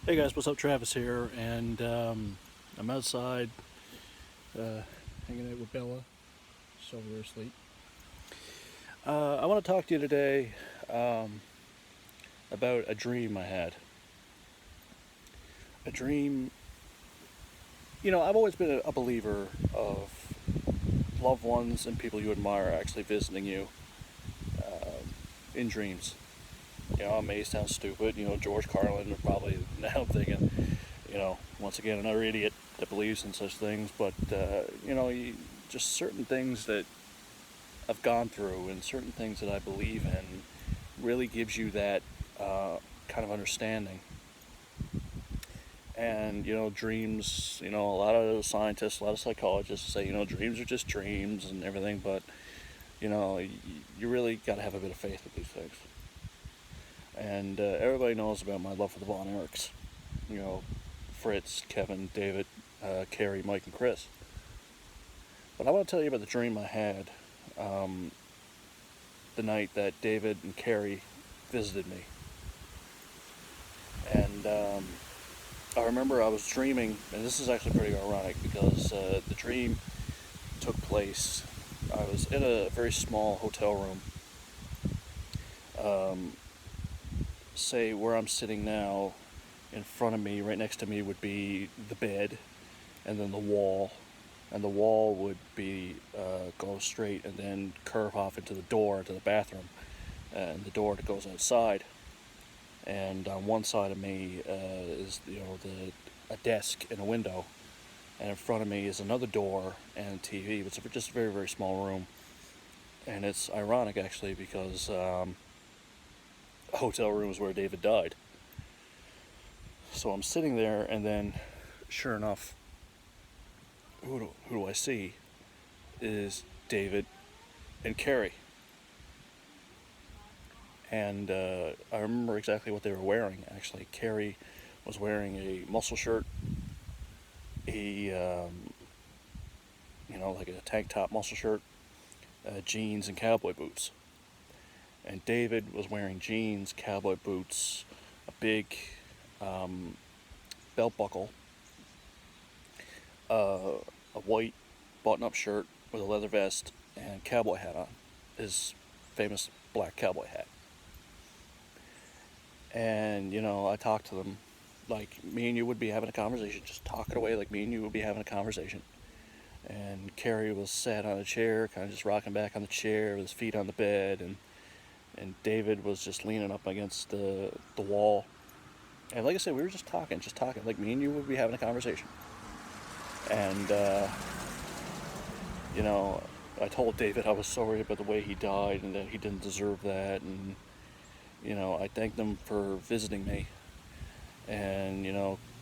Hey guys, what's up? Travis here, and I'm outside hanging out with Bella. She's over there asleep. I want to talk to you today um, about a dream I had. A dream, I've always been a believer of loved ones and people you admire actually visiting you in dreams. It may sound stupid. George Carlin would probably now thinking, once again, another idiot that believes in such things. But, just certain things that I've gone through and certain things that I believe in really gives you that kind of understanding. And, dreams, a lot of scientists, a lot of psychologists say, dreams are just dreams and everything. But, you really got to have a bit of faith with these things. And everybody knows about my love for the Von Erichs. You know, Fritz, Kevin, David, Kerry, Mike, and Chris. But I want to tell you about the dream I had the night that David and Kerry visited me. And I remember I was dreaming, and this is actually pretty ironic because the dream took place. I was in a very small hotel room. Say where I'm sitting now, in front of me, right next to me, would be the bed, and then the wall, and the wall would be go straight and then curve off into the door to the bathroom, and the door that goes outside. And on one side of me is a desk and a window, and in front of me is another door and a TV. It's just a very very small room, and it's ironic actually because a hotel room is where David died. So I'm sitting there, and then, sure enough, who do I see? Is David and Kerry. And I remember exactly what they were wearing. Actually, Kerry was wearing a muscle shirt, like a tank top muscle shirt, jeans, and cowboy boots. And David was wearing jeans, cowboy boots, a big um, belt buckle, a white button-up shirt with a leather vest and cowboy hat on, his famous black cowboy hat. And I talked to them like me and you would be having a conversation, just talking away like me and you would be having a conversation. And Kerry was sat on a chair, kind of just rocking back on the chair with his feet on the bed, and David was just leaning up against the wall. And like I said, we were just talking like me and you would be having a conversation. And you know, I told David I was sorry about the way he died and that he didn't deserve that. And I thanked them for visiting me. And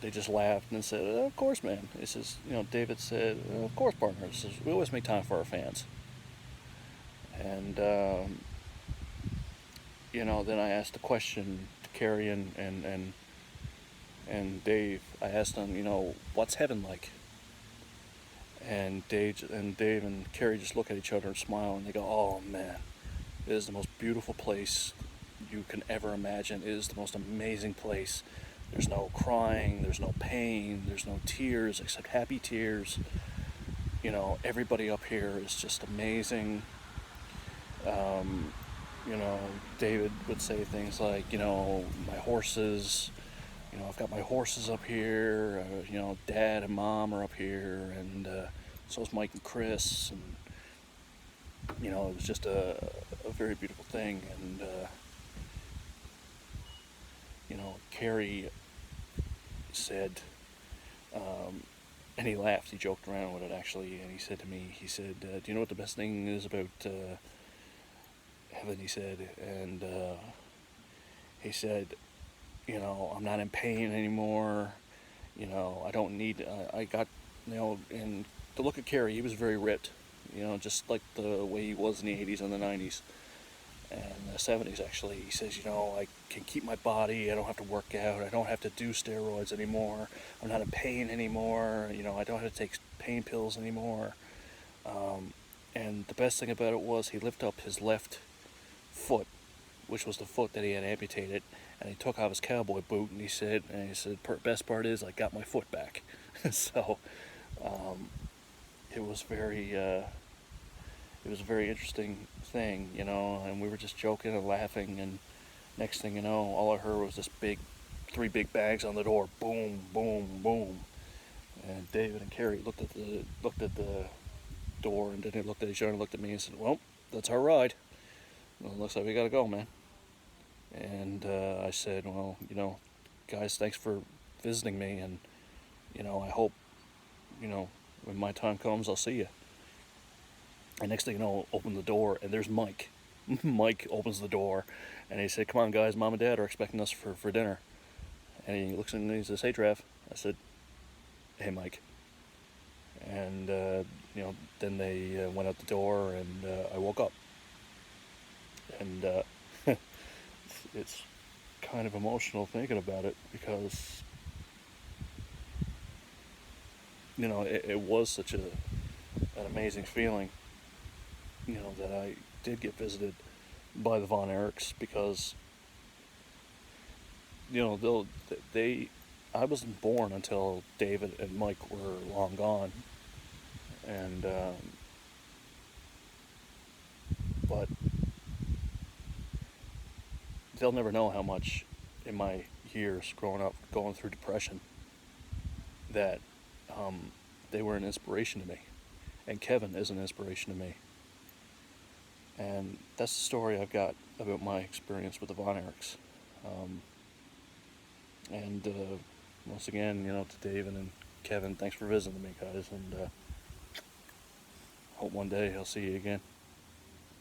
they just laughed and said, "Of course, man." He says, David said, "Of course, partner." He says, "We always make time for our fans." And then I asked a question to Kerry and Dave. I asked them, what's heaven like? And Dave and Kerry just look at each other and smile, and they go, "Oh man, it is the most beautiful place you can ever imagine. It is the most amazing place. There's no crying, there's no pain, there's no tears except happy tears. Everybody up here is just amazing." Um, David would say things like, my horses, I've got my horses up here, Dad and Mom are up here, and so's Mike and Chris, and, it was just a very beautiful thing. And, Kerry said, and he laughed, he joked around with it actually, and he said to me, he said, "Do you know what the best thing is about heaven?" He said, and he said, "I'm not in pain anymore. I don't need, I got, and to look at Kerry, he was very ripped, just like the way he was in the 80s and the 90s and the 70s actually." He says, "I can keep my body, I don't have to work out, I don't have to do steroids anymore, I'm not in pain anymore, I don't have to take pain pills anymore." And the best thing about it was he lifted up his left foot, which was the foot that he had amputated, and he took off his cowboy boot, and he said, best part is I got my foot back. So um, it was it was a very interesting thing, you know, and we were just joking and laughing, and next thing you know, all I heard was this three big bangs on the door, boom, boom, boom, and David and Kerry looked at the door, and then they looked at each other and looked at me and said, "Well, that's our ride. Well, it looks like we gotta go, man." And I said, "Well, you know, guys, thanks for visiting me, and you know, I hope, you know, when my time comes, I'll see you." And next thing you know, open the door, and there's Mike. Mike opens the door, and he said, "Come on, guys, Mom and Dad are expecting us for dinner." And he looks at me and he says, "Hey, Trav." I said, "Hey, Mike." And you know, then they went out the door, and I woke up, and it's kind of emotional thinking about it because you know it was such an amazing feeling, you know, that I did get visited by the Von Erichs because you know they I wasn't born until David and Mike were long gone, and but they'll never know how much in my years growing up going through depression that um, they were an inspiration to me, and Kevin is an inspiration to me, and that's the story I've got about my experience with the Von Erichs. Um, and once again, you know, to David and Kevin, thanks for visiting me, guys, and hope one day I'll see you again.